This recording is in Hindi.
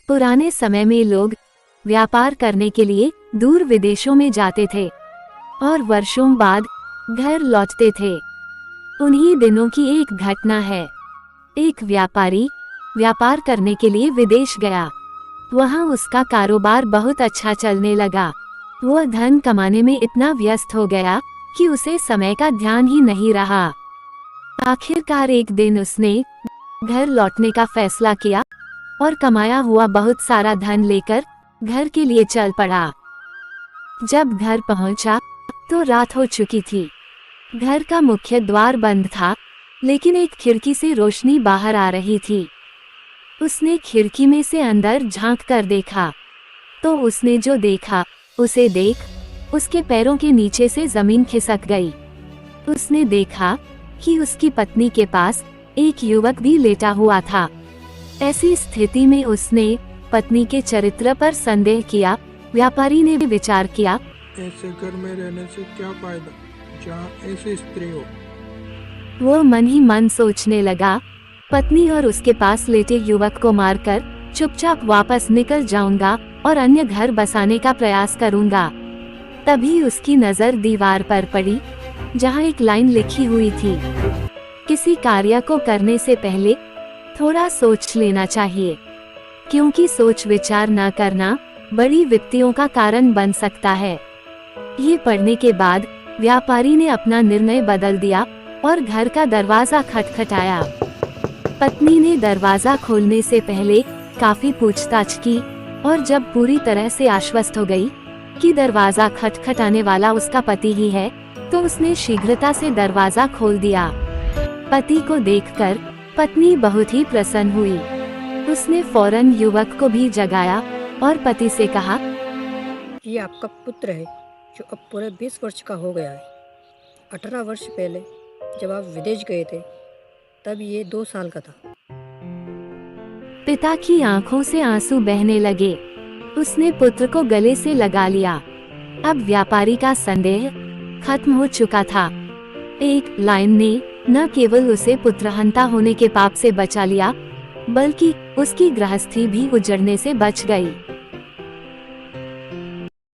पुराने समय में लोग व्यापार करने के लिए दूर विदेशों में जाते थे और वर्षों बाद घर लौटते थे। उन्हीं दिनों की एक घटना है। एक व्यापारी व्यापार करने के लिए विदेश गया। वहाँ उसका कारोबार बहुत अच्छा चलने लगा। वह धन कमाने में इतना व्यस्त हो गया कि उसे समय का ध्यान ही नहीं रहा। आखिरकार एक दिन उसने घर लौटने का फैसला किया और कमाया हुआ बहुत सारा धन लेकर घर के लिए चल पड़ा। जब घर पहुंचा तो रात हो चुकी थी। घर का मुख्य द्वार बंद था, लेकिन एक खिड़की से रोशनी बाहर आ रही थी। उसने खिड़की में से अंदर झांक कर देखा तो उसने जो देखा उसे देख उसके पैरों के नीचे से जमीन खिसक गई। उसने देखा कि उसकी पत्नी के पास एक युवक भी लेटा हुआ था। ऐसी स्थिति में उसने पत्नी के चरित्र पर संदेह किया। व्यापारी ने भी विचार किया, ऐसे घर में रहने से क्या फायदा जहाँ ऐसी स्त्री हो। वो मन ही मन सोचने लगा, पत्नी और उसके पास लेटे युवक को मारकर चुपचाप वापस निकल जाऊंगा और अन्य घर बसाने का प्रयास करूंगा। तभी उसकी नजर दीवार पर पड़ी, जहाँ एक लाइन लिखी हुई थी, किसी कार्य को करने से पहले थोड़ा सोच लेना चाहिए, क्योंकि सोच विचार न करना बड़ी विपत्तियों का कारण बन सकता है। ये पढ़ने के बाद व्यापारी ने अपना निर्णय बदल दिया और घर का दरवाजा खटखटाया। पत्नी ने दरवाजा खोलने से पहले काफी पूछताछ की और जब पूरी तरह से आश्वस्त हो गई कि दरवाजा खटखटाने वाला उसका पति ही है, तो उसने शीघ्रता से दरवाजा खोल दिया। पति को देखकर पत्नी बहुत ही प्रसन्न हुई। उसने फौरन युवक को भी जगाया और पति से कहा, ये आपका पुत्र है जो अब पूरे 20 वर्ष का हो गया है। 18 वर्ष पहले जब आप विदेश गए थे तब ये 2 साल का था। पिता की आंखों से आंसू बहने लगे। उसने पुत्र को गले से लगा लिया। अब व्यापारी का संदेह खत्म हो चुका था। एक लाइन ने न केवल उसे पुत्रहंता होने के पाप से बचा लिया, बल्कि उसकी गृहस्थी भी उजड़ने से बच गई।